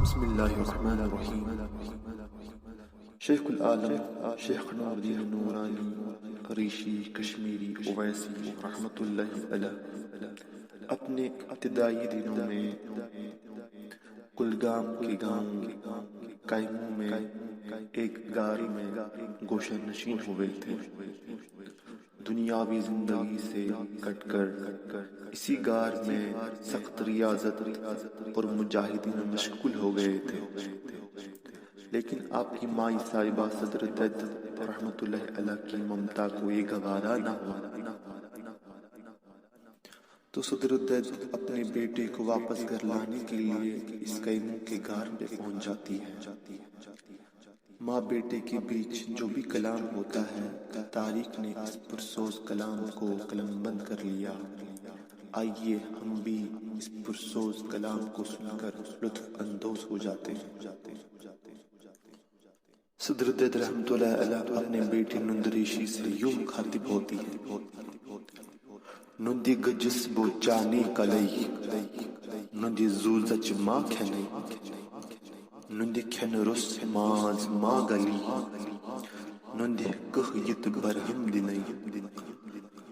بسم اللہ الرحمن الرحیم۔ شیخ العالم شیخ نور الدین نورانی قریشی کشمیری اویسی رحمۃ اللہ علیہ اپنے ابتدائی دنوں میں کلگام کے گاؤں کائمو میں ایک غار میں گوشہ نشین ہوئے تھے۔ دنیاوی زندگی سے کٹ کر اسی غار میں سخت ریاضت اور مجاہدین میں مشغول ہو گئے تھے، لیکن آپ کی مائی صاحبہ صدر دد رحمت اللہ علیہ کی ممتا کو یہ گوارا نہ ہوا تو صدر دد اپنے بیٹے کو واپس گھر لانے کے لیے اس کیمو کے غار میں پہنچ جاتی ہے۔ ماں بیٹے کے بیچ جو بھی کلام ہوتا ہے، تاریخ نے اس پرسوز کلام کو قلم بند کر لیا۔ آئیے ہم بھی اس پرسوز کلام کو سن کر لطف اندوز ہو جاتے ہیں۔ صدر دد رحمت اللہ علیہ اپنے بیٹے نندریشی سے یوں مخاطب ہوتی ہے: نندی گجس بو چانی کلئی، نندی زوزچ ماں کھنئی، نندی کھن رس ماز ماں گلی، نندی کھ یت برہم دنئی،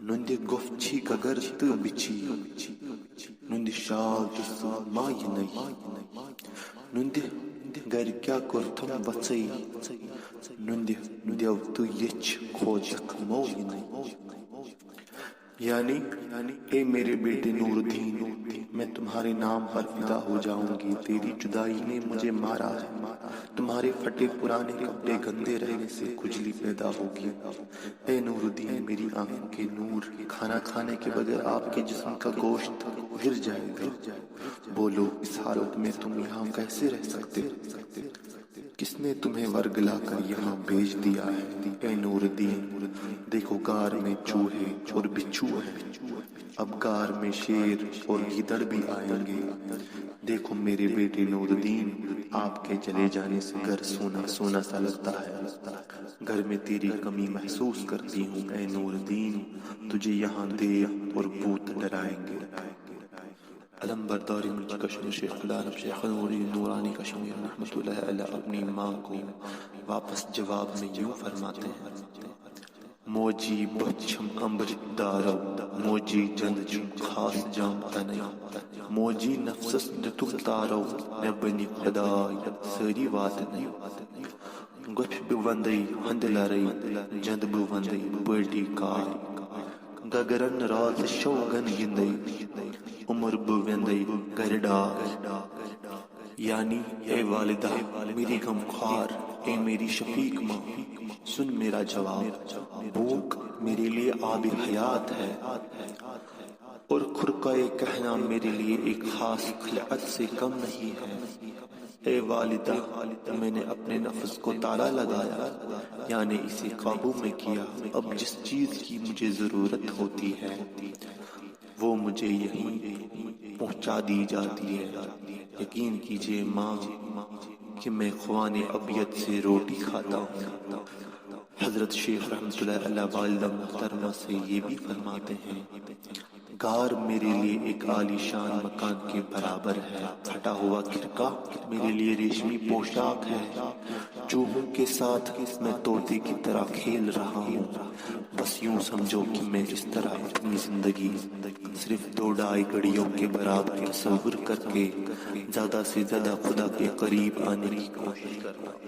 نندی گف چھی گگر تہ بچھی، نندی شال تس ماں ینئی، نندی گر کیا کورتھم وچئی، نندی دیو تہ یچھ کھوجک مو ینئی۔ یعنی اے میرے بیٹے نور الدین، میں تمہارے نام پر فدا ہو جاؤں گی، تیری جدائی نے مجھے مارا ہے، تمہارے پھٹے پرانے کپڑے گندے رہنے سے کھجلی پیدا ہوگی۔ اے نور الدین، میری آنکھوں کے نور، کھانا کھانے کے بغیر آپ کے جسم کا گوشت گر جائے گا۔ بولو، اس حالت میں تم یہاں کیسے رہ سکتے؟ کس نے تمہیں ورگلا کر یہاں بھیج دیا ہے؟ اے نور الدین، دیکھو غار میں چوہے اور بچھو ہیں، اب غار میں شیر اور گیدڑ بھی آئیں گے۔ دیکھو میرے بیٹے نور الدین، آپ کے چلے جانے سے گھر سونا سونا سا لگتا ہے، گھر میں تیری کمی محسوس کرتی ہوں۔ اے نور الدین، تجھے یہاں دیو اور بھوت ڈرائیں گے۔ علم برداری مرچ کشمیر شیخ العالم شیخ نور الدین نورانی کشمیر رحمت اللہ علیہ اپنی ماں کو واپس جواب میں یوں فرماتے ہیں: موجی بچم امبر دارو، موجی جند چم خاص جام تنئی، موجی نفسس دتم تارو، میں بنی خدای ساری وات نئی، گوپھ بہ وندئی ہند لرئی، جند بہ وندئی بڑی کائی، گگرن راز شوگن گندئی، عمر بہ وندئی گر ڈائی۔ یعنی اے والدہ، میری غم خوار، اے میری شفیق ماں، سن میرا جواب۔ بھوک میرے لیے آب حیات ہے اور کھرکائے کہنا میرے لیے ایک خاص خلعت سے کم نہیں ہے۔ اے والدہ، میں نے اپنے نفس کو تالا لگایا، یعنی اسے قابو میں کیا۔ اب جس چیز کی مجھے ضرورت ہوتی ہے وہ مجھے یہیں پہنچا دی جاتی ہے۔ یقین کیجئے ماں کہ میں خوان ابیت سے روٹی کھاتا ہوں۔ حضرت شیخ رحمت اللہ علیہ والدہ محترمہ سے یہ بھی فرماتے ہیں: غار میرے لیے ایک عالی شان مکان کے برابر ہے، پھٹا ہوا کرکا میرے لیے ریشمی پوشاک ہے، چوہوں کے ساتھ میں طوطے کی طرح کھیل رہا ہوں۔ بس یوں سمجھو کہ میں اس طرح اپنی زندگی صرف 2-2.5 گھڑیوں کے برابر تصور کر کے زیادہ سے زیادہ خدا کے قریب آنے کی کوشش کر رہا ہوں۔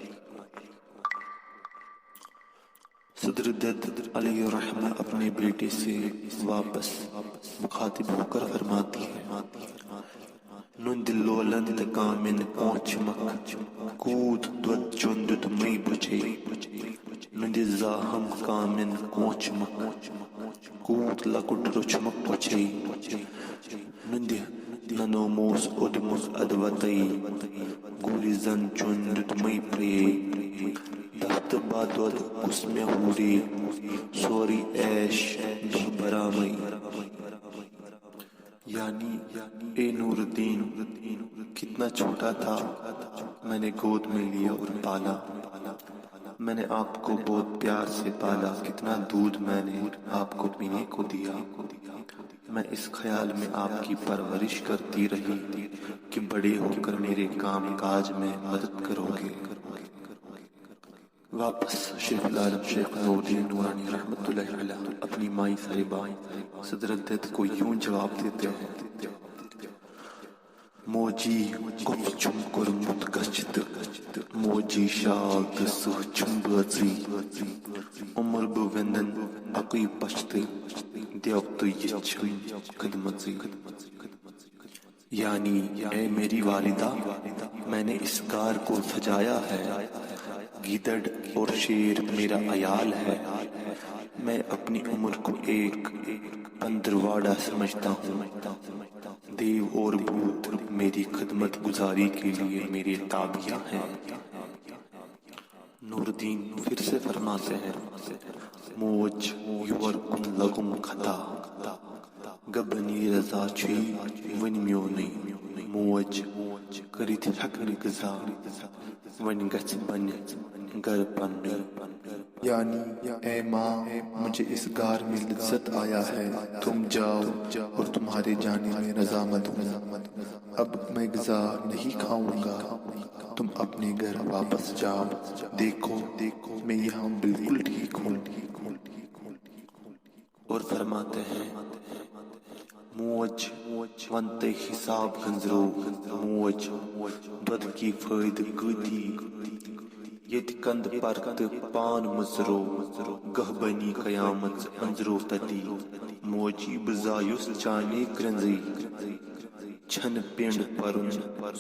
صدر دد علیہ الرحمہ اپنے بیٹے سے واپس مخاطب ہو کر فرماتی ہے: نند لولند کامن پونچمک، کود دود چندت مئی بچے، نند زاہم کامن پونچمک، کود لکٹ رچمک بچے، نند ننو موس ادمس ادوتئی، گوری زن چندت مئی پریے، دفت بادود کسم ہوری، سوری ایش دہ برامئی۔ یعنی اے نور الدین، کتنا چھوٹا تھا، میں نے گود میں لیا اور پالا، میں نے آپ کو بہت پیار سے پالا، کتنا دودھ میں نے آپ کو پینے کو دیا۔ میں اس خیال میں آپ کی پرورش کرتی رہی کہ بڑے ہو کر میرے کام کاج میں مدد کرو گے۔ واپس شیخ العالم شیخ نور الدین نورانی رحمت اللہ علیہ اپنی مائی صاحبہ صدرالدت کو یوں جواب دیتے ہیں: موجی کف چھم کورمت گچھت، موجی شاگ سہ چھم بٲژٕے، عمر بہٕ ویندن اکُے پشتہٕ، دیو تہٕ یہِ چھم خدمژٕے۔ یعنی اے میری والدہ، میں نے اس غار کو سجایا ہے، گیدڑ اور شیر میرا عیال ہے، میں اپنی عمر کو ایک پندرواڑہ سمجھتا ہوں، دیو اور بھوت میری خدمت گزاری کے لیے میرے تابعہ ہیں۔ نور الدین پھر سے فرماتے ہیں: موج یور کن لگم خطا، گبنی رضا چھُی ون میونُے، موج کٔرِتھ ہیٚکہٕ نہٕ غذا، وۄنۍ گژھِ بنہِ گر پنُے۔ یعنی اے ماں، مجھے اس غار میں لذت آیا ہے، تم جاؤ اور تمہارے جانے میں رضامند ہوں، اب میں غذا نہیں کھاؤں گا، تم اپنے گھر واپس جاؤ، دیکھو میں یہاں بالکل ٹھیک ہوں۔ اور فرماتے ہیں: موج ون تے حساب گنزرو، موج دۄد کی فٲیدٕ کۭتی، ییٚتہِ کندٕ پر تہٕ پان مٕژرو، گہبنی قیامت أنٛزرو تتی، موجی بہٕ زایُس چانے کرٛنٛزٕے، چھنہٕ پینڈ پرُن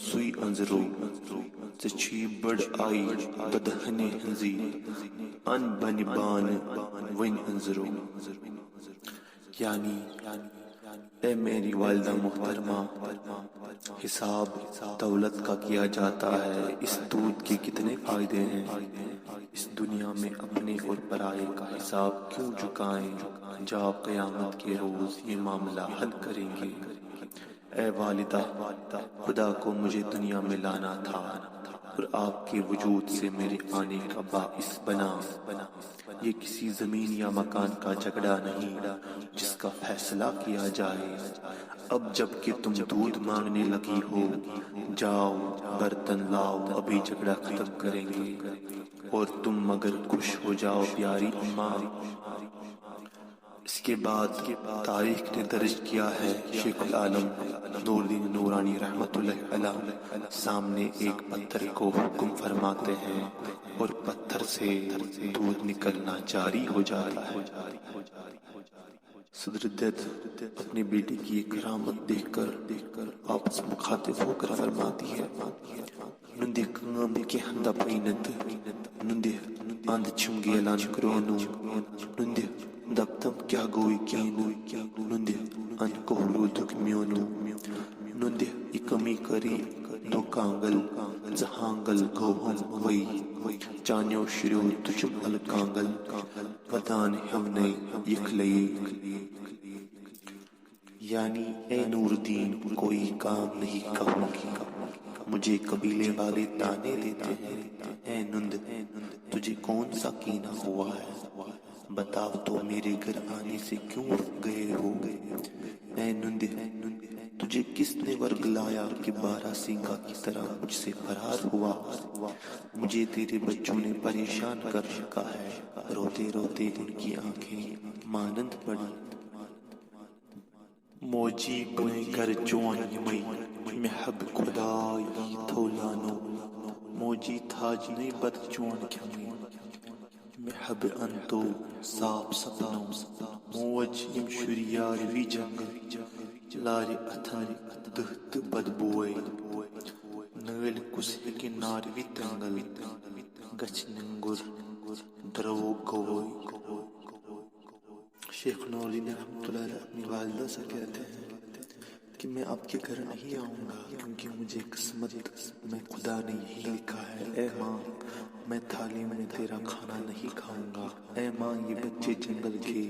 سُے أنٛزرو، ژےٚ چھُے بٔڑ آیہِ دۄدہنہِ ہٕنٛزٕے، ان بنہِ بانہٕ وۄنۍ أنٛزرو۔ یعنی اے میری والدہ محترمہ، حساب دولت کا کیا جاتا ہے، اس دودھ کے کتنے فائدے ہیں، اس دنیا میں اپنے اور پرائے کا حساب کیوں چکائیں، جاؤ قیامت کے روز یہ معاملہ حل کریں گے۔ اے والدہ، خدا کو مجھے دنیا میں لانا تھا اور آپ کے وجود سے میرے آنے کا باعث بنا، یہ کسی زمین یا مکان کا جھگڑا نہیں جس کا فیصلہ کیا جائے۔ اب جب کہ تم دودھ مانگنے لگی ہو، جاؤ برتن لاؤ، ابھی جھگڑا ختم کریں گے، اور تم مگر خوش ہو جاؤ پیاری اماں۔ اس کے بعد تاریخ نے درج کیا ہے، شیخ العالم نور الدین نورانی رحمت اللہ علیہ سامنے ایک پتھر کو حکم فرماتے ہیں اور پتھر سے دودھ نکلنا جاری ہو جاتا ہے۔ صدرالدت اپنی بیٹی کی یہ کرامت دیکھ کر آپس مخاطب ہو کر فرماتی ہے: نندِ کٲم کینٛہہ دپے نہٕ تہٕ نندِ اند چھِم گیلان کرٛونوٗ، نندِ دپتم کیٛاہ گوٚو کینٛہہ نہٕ، نندِ اند کوٚہ روٗدُکھ میونوٗ، نندِ یہِ کٔمی کٔری دو کانگل، ژٕ ہانگل گوٚوہم وے، چانیو شُرٮ۪و تُجُم الہٕ کانگل، ودان ہیونے یکھلے۔ یعنی اے نور الدین، کوئی کام نہیں کہوں گی، مجھے قبیلے والے تانے دیتے ہیں۔ اے نند، تجھے کون سا کینہ ہوا ہے، بتاؤ تو میرے گھر آنے سے کیوں گئے ہو؟ اے نند، تجھے کس نے ورگلایا کہ بارہ سینگا کی طرح مجھ سے فرار ہوا؟ مجھے تیرے بچوں نے پریشان کر رکھا ہے۔ روتے روتے ان کی آنکھیں مانند پڑی۔ موجی بنے گر چون یمے، مےٚ حب خداے تھولانو، موجی تھاجنے بد چون کھیمے، مےٚ حب انتو صاف سپنو، موج یم شُرۍ یاروی جنگل، لارِ اتھن دٕہ تہٕ بدبوے، نٲلۍ کُس ہیٚکہِ ناروِ تنگل، گژھِ نینٛگُر درٛوٚگ گوٚوے۔ شیخ نور الدین رحمۃ اللہ علیہ اپنی والدہ سے کہتے ہیں کہ میں آپ کے گھر نہیں آؤں گا کیونکہ مجھے قسمت میں خدا نے یہی لکھا ہے۔ اے ماں، میں تھالی میں تیرا کھانا نہیں کھاؤں گا۔ اے ماں، یہ بچے جنگل کے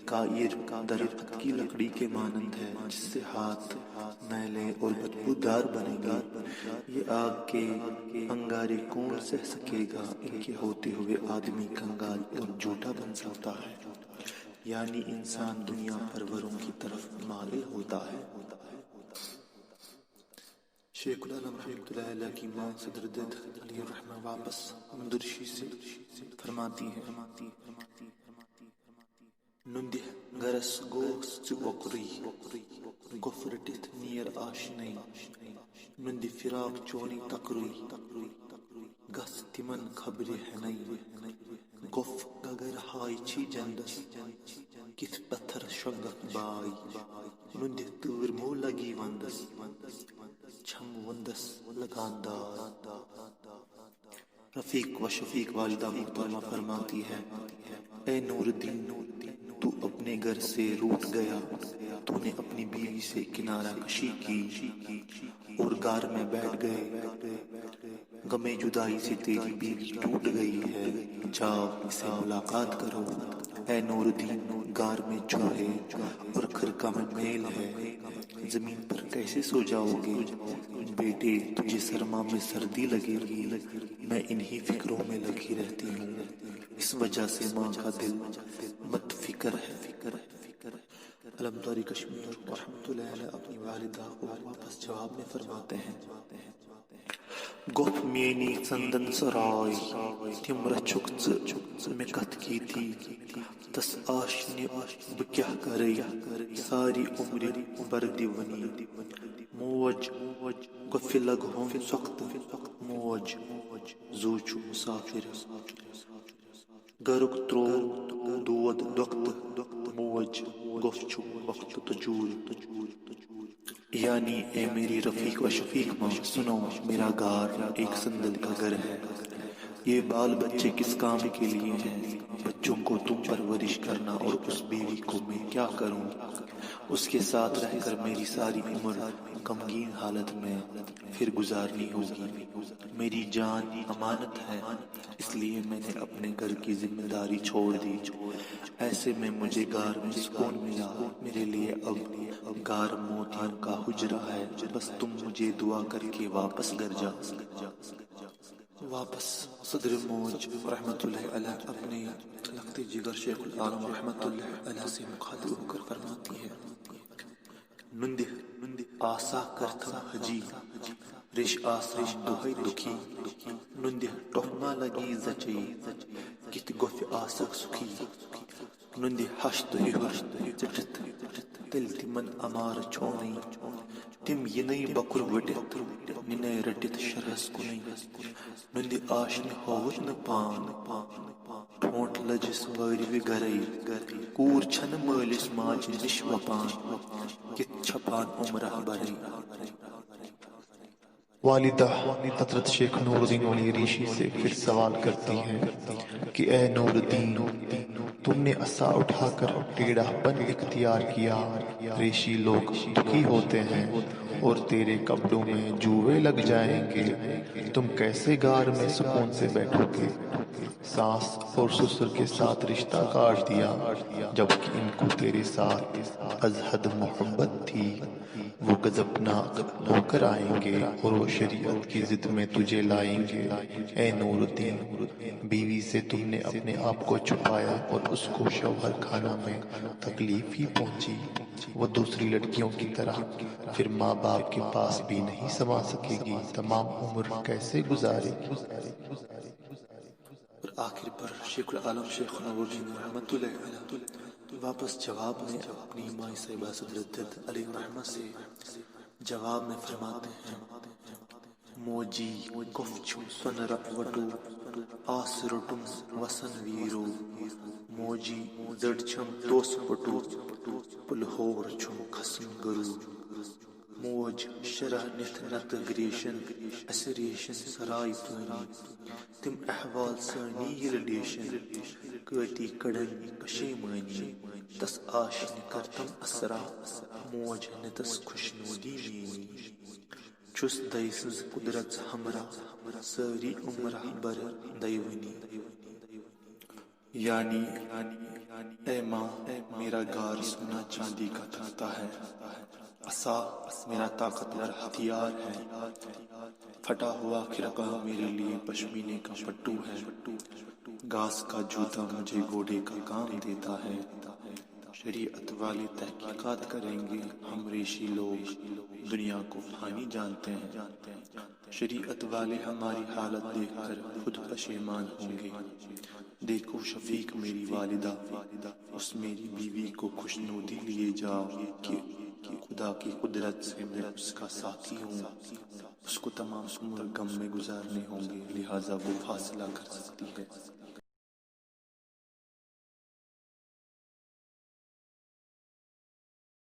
کائر درخت کی لکڑی کے مانند ہے جس سے ہاتھ میلے اور بدبودار بنے گا۔ یہ آگ کے انگارے کون سہ سکے گا؟ ان کے ہوتے ہوئے آدمی کنگال اور جھوٹا بن سکتا ہے، یعنی انسان دنیا پروروں کی طرف مائل ہوتا ہے۔ شیخ العالم رحمۃ اللہ علیہ کی ماں صدر دد علیہ الرحمہ واپس مندرشی سے فرماتی ہے: نندہ گرس گوس ژٕ وکرُے گۄپھ رٔٹِتھ نیر آشنَے نندِ فراق چونی تکرُے گژھ تِمن خبرِ ہٮ۪نَے گۄپھ گگر ہاے چھی جندس کِتھ پتھر شۄنگکھ باے نندِ تۭر مو لگی وندس چھم وندس لگان دار۔ رفیق و شفیق والدہ محترمہ فرماتی ہے: اے نور الدین، تو اپنے گھر سے روٹ گیا، تو نے اپنی بیوی سے کنارہ کشی کی اور غار میں بیٹھ گئے۔ غم جدائی سے تیری بیوی ٹوٹ گئی ہے، جاؤ اسے ملاقات کرو۔ اے نور الدین، غار میں چوہے اور خرقہ میں میل ہے، زمین پر کیسے سو جاؤ گے؟ بیٹے، تجھے سرما میں سردی لگے گی، میں انہی فکروں میں لگی رہتی ہوں، اس وجہ سے ماں کا دل مت فکر ہے۔ علمداری کشمیر رحمۃ اللہ علیہ اپنی والدہ کو واپس جواب میں فرماتے ہیں: گۄپھ میٛٲنی ژندن سرائے تِم رچھُکھ ژٕ مےٚ کتھ کیٖتی تس آشنہِ بہٕ کیٛاہ کرے ساری عمرِ بردِونی موج گۄپھِ لگہوم سۄکھتہٕ موج زوٗ چھُ مُسافِر گرُک تروو دود دۄکھتہٕ موج گۄپھ چھُ وقت تجول۔ یعنی اے میری رفیق و شفیق ماں، سنو، میرا غار ایک سندل کا گھر ہے، یہ بال بچے کس کام کے لیے ہیں؟ بچوں کو تم پرورش کرنا اور اس بیوی کو میں کیا کروں؟ اس کے ساتھ رہ کر میری ساری عمر غمگین حالت میں پھر گزارنی ہوگی۔ میری جان امانت ہے، اس لیے میں نے اپنے گھر کی ذمہ داری چھوڑ دی۔ ایسے میں مجھے غار میں سکون ملا، میرے لیے اب غار موتیوں کا حجرہ ہے، بس تم مجھے دعا کر کے واپس گھر جاؤ۔ واپس صدر موج رحمت اللہ علیہ اپنے لخت جگر شیخ العالم رحمت اللہ علیہ سے مخاطب ہو کر فرماتی ہے: نندہ آسا کرتھم حجی ریش آسان دُہے دُکھی نندہ ٹۄپھ ما لگی زچے کِتھ گۄپھِ آسکھ سُکھی نندہ ہش تہٕ ہِہُر ژٔٹِتھ تیٚلہِ تِمن امارٕ چھونٕے تِم یِنَے بکُر ؤٹِتھ نِنَے رٔٹِتھ شرحس کُنٕے نندِ آشنہِ ہووُتھ نہٕ پان ٹھونٹ لجِس وٲرۍوِ گرے کوٗر چھنہٕ مٲلِس ماجہِ نِش وپان کِتھ چھپان عمرہ برے۔ والدہ حضرت شیخ نور الدین ولی ریشی سے پھر سوال کرتی ہے کہ اے نور الدین، تم نے عصا اٹھا کر ٹیڑھا پن اختیار کیا، ریشی لوگ دکھی ہوتے ہیں اور تیرے کپڑوں میں جوئے لگ جائیں گے، تم کیسے غار میں سکون سے بیٹھو گے؟ ساس اور سسر کے ساتھ رشتہ کاٹ دیا، جبکہ ان کو تیرے ساتھ از حد محبت تھی، وہ غضبناک ہو کر آئیں گے اور وہ شریعت کی ضد میں تجھے لائیں گے۔ اے نور الدین، بیوی سے تم نے اپنے آپ کو چھپایا اور اس کو شوہر خانہ میں تکلیف ہی پہنچی، وہ دوسری لڑکیوں کی طرح پھر ماں باپ کے پاس بھی نہیں سما سکے گی، تمام عمر کیسے گزارے گی؟ اور آخر پر شیخ العالم شیخ نور الدین رحمت اللہ علیہ واپس جواب میں اپنی ماں صاحبہ صدر دد علیہ الرحمہ سے جواب میں فرماتے ہیں: موجی گۄپھ چھُم سۄنرٕ وٹو آس روٚٹُم وسن ویرو موجی زٔٹ چھم توس پٹو پُلہور چھُم کھسُن گروٗ موج شرح نِتھ نتہٕ گریشن اسہِ ریشن سراے پٲنی تِم احوال سٲنی ییٚلہِ ڈیشن کٲتی کڑن پشیمٲنی تس آشنہِ کرتم اسرا موج نِتس خوشنودی میٛٲنی چھُس دَیہِ سٕنٛز قُدرت ہمراہ سٲری عمرہ بر دَیوٕنی۔ یعنی اے ماں میرا غار سونا چاندی کا تختہ ہے، عصا میرا طاقتور ہتھیار ہے، پھٹا ہوا خرقہ میرے لیے پشمینے کا پٹو ہے، گھاس کا جوتا مجھے گھوڑے کا کام دیتا ہے۔ شریعت والے تحقیقات کریں گے، ہم ریشی لوگ دنیا کو فانی جانتے ہیں۔ شریعت والے ہماری حالت دیکھ کر خود پشیمان ہوں گے۔ دیکھو شفیق میری والدہ، اس میری بیوی کو خوشنودی لیے جاؤ کہ خدا کی قدرت سے میں اس کا ساتھی ہوں، اس کو تمام عمر غم میں گزارنے ہوں گے، لہٰذا وہ فاصلہ کر سکتی ہے۔